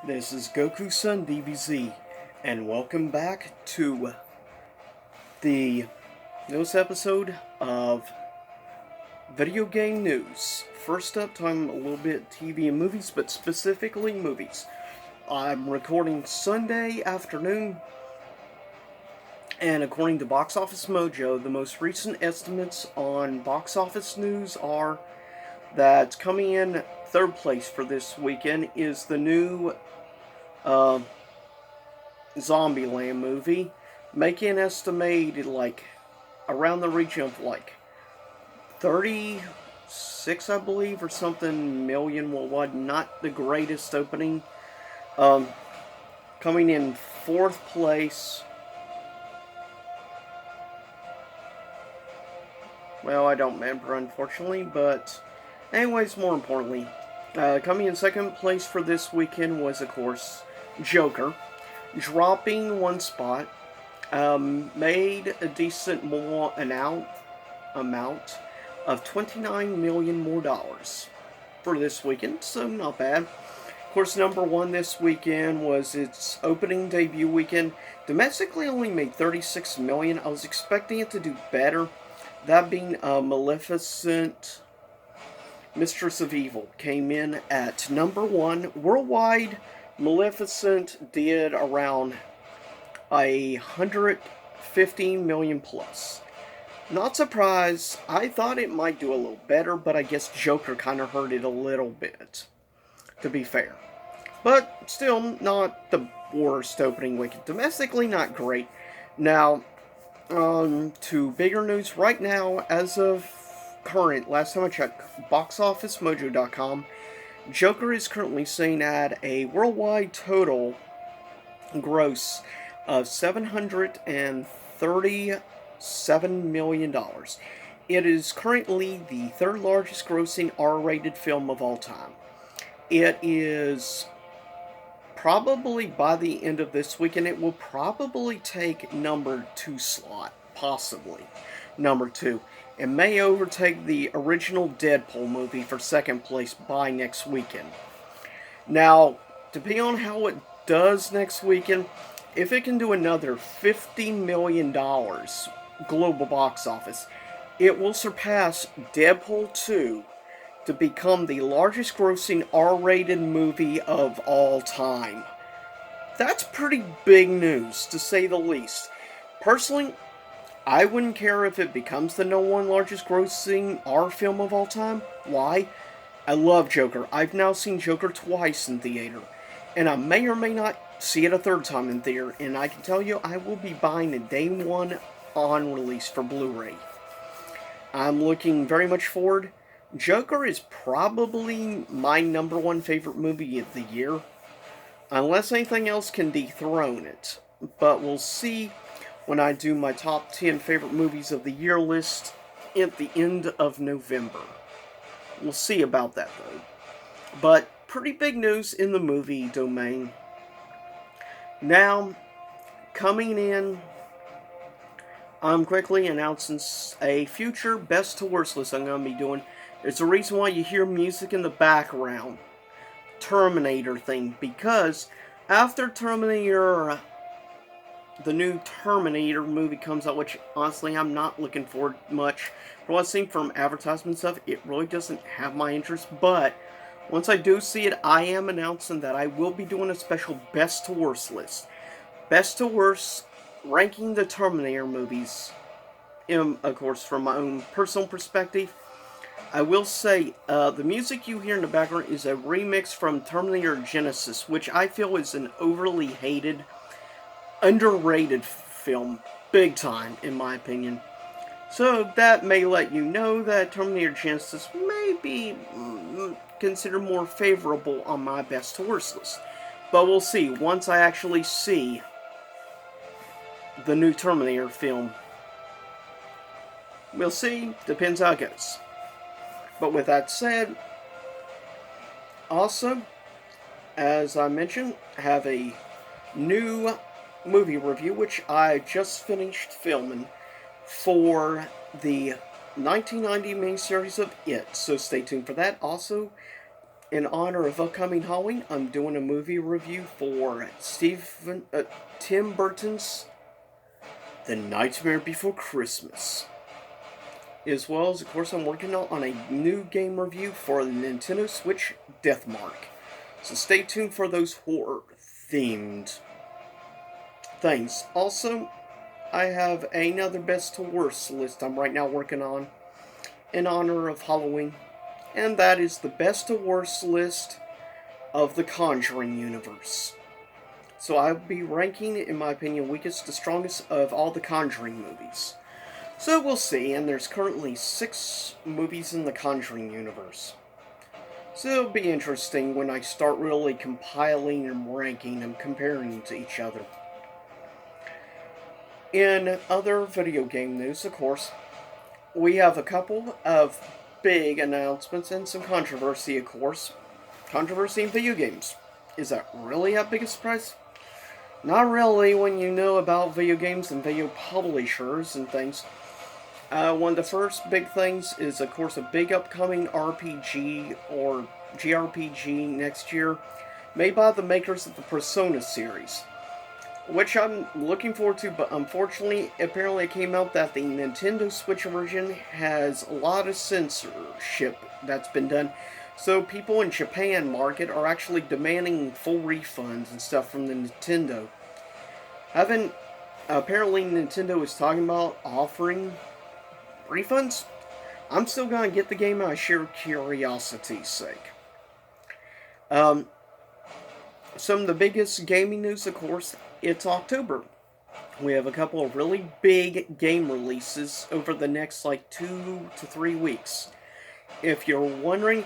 This is Goku Sun DBZ, and welcome back to the newest episode of Video Game News. First up, talking a little bit TV and movies, but specifically movies. I'm recording Sunday afternoon, and according to Box Office Mojo, the most recent estimates on box office news are that coming in third place for this weekend is the new uh, Zombieland movie, making an estimated around the region of 36, I believe, or something million worldwide. Not the greatest opening. Um, Coming in fourth place. Well, I don't remember, unfortunately, but anyways, more importantly, coming in second place for this weekend was, of course, Joker, dropping one spot, made a decent more amount of $29 million more for this weekend, so not bad. Of course, number one this weekend was its opening debut weekend. Domestically, only made $36 million. I was expecting it to do better. That being Maleficent, Mistress of Evil, came in at number one worldwide. Maleficent did around 115 million plus. Not surprised. I thought it might do a little better, but I guess Joker kind of hurt it a little bit, to be fair. But still, not the worst opening weekend. Domestically, not great. Now, to bigger news right now, as of current, last time I checked, boxofficemojo.com, Joker is currently seen at a worldwide total gross of $737 million. It is currently the third largest grossing R-rated film of all time. It is probably by the end of this weekend, it will probably take number two slot, possibly number two. It may overtake the original Deadpool movie for second place by next weekend. Now, depending on how it does next weekend, if it can do another $50 million global box office, it will surpass Deadpool 2 to become the largest grossing R-rated movie of all time. That's pretty big news, to say the least. Personally, I wouldn't care if it becomes the no one largest grossing R film of all time. Why? I love Joker. I've now seen Joker twice in theater, and I may or may not see it a third time in theater, and I can tell you I will be buying it day one on release for Blu-ray. I'm looking very much forward. Joker is probably my number one favorite movie of the year, unless anything else can dethrone it. But we'll see when I do my top 10 favorite movies of the year list at the end of November. We'll see about that, though. But pretty big news in the movie domain. Now, coming in, I'm quickly announcing a future best to worst list I'm going to be doing. There's a reason why you hear music in the background. Terminator thing. Because after Terminator, the new Terminator movie comes out, which honestly I'm not looking forward much. From what I've seen from advertisement stuff, it really doesn't have my interest. But once I do see it, I am announcing that I will be doing a special best to worst list. Best to worst, ranking the Terminator movies. Of course, from my own personal perspective. I will say, the music you hear in the background is a remix from Terminator Genisys, which I feel is an overly hated, underrated film, big time, in my opinion. So that may let you know that Terminator Genisys may be considered more favorable on my best to worst list. But we'll see, once I actually see the new Terminator film. We'll see, depends how it goes. But with that said, also, as I mentioned, have a new movie review, which I just finished filming for the 1990 miniseries of It. So stay tuned for that. Also, in honor of upcoming Halloween, I'm doing a movie review for Tim Burton's The Nightmare Before Christmas. As well as, of course, I'm working on a new game review for the Nintendo Switch Deathmark. So stay tuned for those horror-themed things. Also, I have another best to worst list I'm right now working on in honor of Halloween. And that is the best to worst list of the Conjuring universe. So I'll be ranking, in my opinion, weakest to strongest of all the Conjuring movies. So we'll see, and there's currently 6 movies in the Conjuring universe. So it'll be interesting when I start really compiling and ranking and comparing them to each other. In other video game news, of course, we have a couple of big announcements and some controversy, of course. Controversy in video games. Is that really that big a surprise? Not really when you know about video games and video publishers and things. One of the first big things is, of course, a big upcoming RPG or JRPG next year, made by the makers of the Persona series, which I'm looking forward to, but unfortunately, apparently it came out that the Nintendo Switch version has a lot of censorship that's been done, so people in Japan market are actually demanding full refunds and stuff from the Nintendo. Apparently Nintendo is talking about offering refunds. I'm still gonna get the game out of sheer curiosity's sake. Some of the biggest gaming news, of course, it's October. We have a couple of really big game releases over the next 2 to 3 weeks. If you're wondering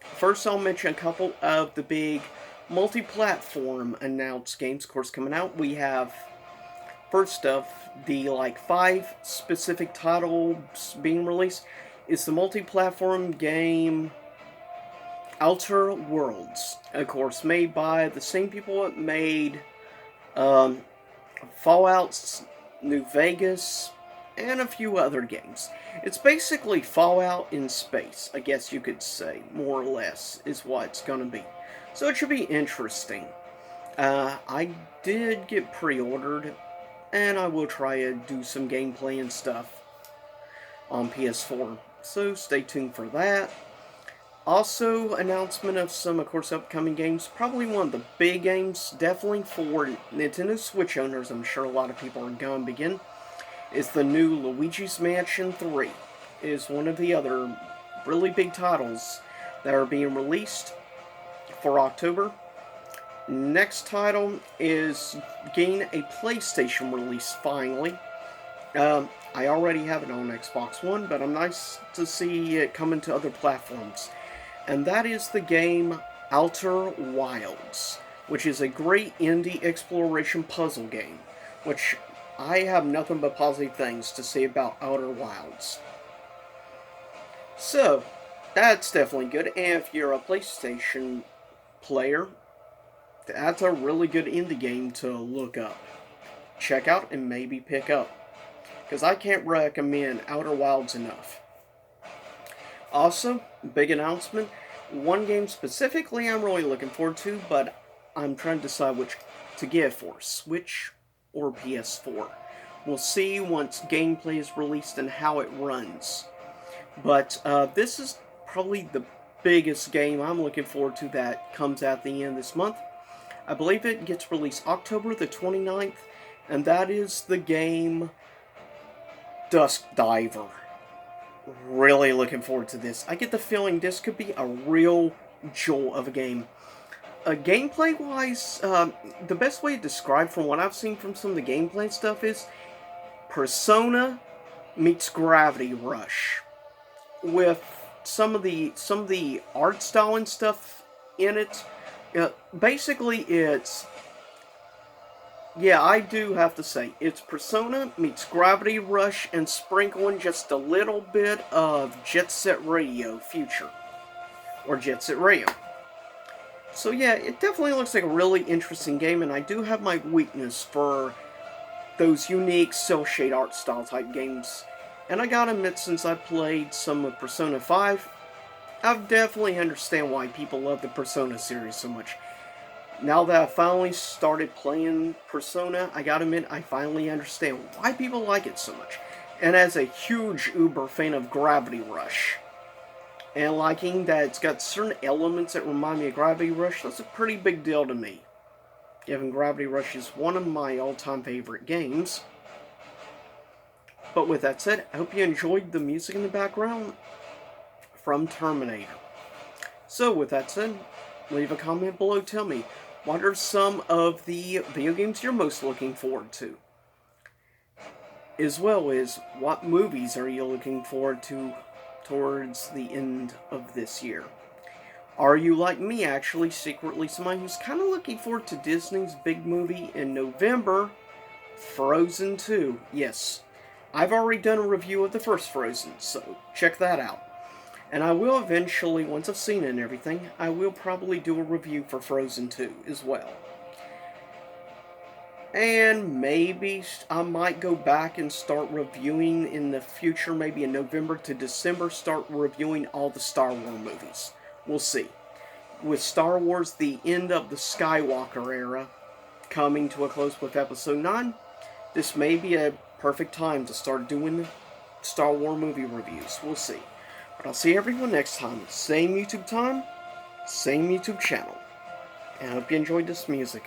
first I'll mention a couple of the big multi-platform announced games, of course, coming out. We have, first of the 5 specific titles being released, is the multi-platform game Outer Worlds, of course, made by the same people that made Fallout, New Vegas, and a few other games. It's basically Fallout in space, I guess you could say, more or less, is what it's gonna be. So it should be interesting. I did get pre-ordered, and I will try to do some gameplay and stuff on PS4, so stay tuned for that. Also, announcement of some, of course, upcoming games. Probably one of the big games, definitely for Nintendo Switch owners, I'm sure a lot of people are going to begin, is the new Luigi's Mansion 3. It is one of the other really big titles that are being released for October. Next title is getting a PlayStation release, finally. I already have it on Xbox One, but I'm nice to see it coming to other platforms. And that is the game Outer Wilds, which is a great indie exploration puzzle game, which I have nothing but positive things to say about Outer Wilds. So, that's definitely good, and if you're a PlayStation player, that's a really good indie game to look up, check out, and maybe pick up, because I can't recommend Outer Wilds enough. Also, big announcement, one game specifically I'm really looking forward to, but I'm trying to decide which to get for, Switch or PS4. We'll see once gameplay is released and how it runs. But this is probably the biggest game I'm looking forward to that comes at the end of this month. I believe it gets released October the 29th, and that is the game Dusk Diver. Really looking forward to this. I get the feeling this could be a real jewel of a game. Gameplay-wise, the best way to describe from what I've seen from some of the gameplay stuff is Persona meets Gravity Rush, with some of the art style and stuff in it. Basically, it's, yeah, I do have to say, it's Persona meets Gravity Rush and sprinkling just a little bit of Jet Set Radio Future. Or Jet Set Radio. So yeah, it definitely looks like a really interesting game, and I do have my weakness for those unique cel-shade art style type games. And I gotta admit, since I played some of Persona 5, I definitely understand why people love the Persona series so much. Now that I finally started playing Persona, I gotta admit, I finally understand why people like it so much. And as a huge Uber fan of Gravity Rush, and liking that it's got certain elements that remind me of Gravity Rush, that's a pretty big deal to me. Given Gravity Rush is one of my all-time favorite games. But with that said, I hope you enjoyed the music in the background from Terminator. So with that said, leave a comment below, tell me, what are some of the video games you're most looking forward to? As well as, what movies are you looking forward to towards the end of this year? Are you like me, actually, secretly somebody who's kind of looking forward to Disney's big movie in November, Frozen 2? Yes, I've already done a review of the first Frozen, so check that out. And I will eventually, once I've seen it and everything, I will probably do a review for Frozen 2 as well. And maybe I might go back and start reviewing in the future, maybe in November to December, start reviewing all the Star Wars movies. We'll see. With Star Wars, the end of the Skywalker era coming to a close with Episode 9, this may be a perfect time to start doing Star Wars movie reviews. We'll see. But I'll see everyone next time. Same YouTube time, same YouTube channel. And I hope you enjoyed this music.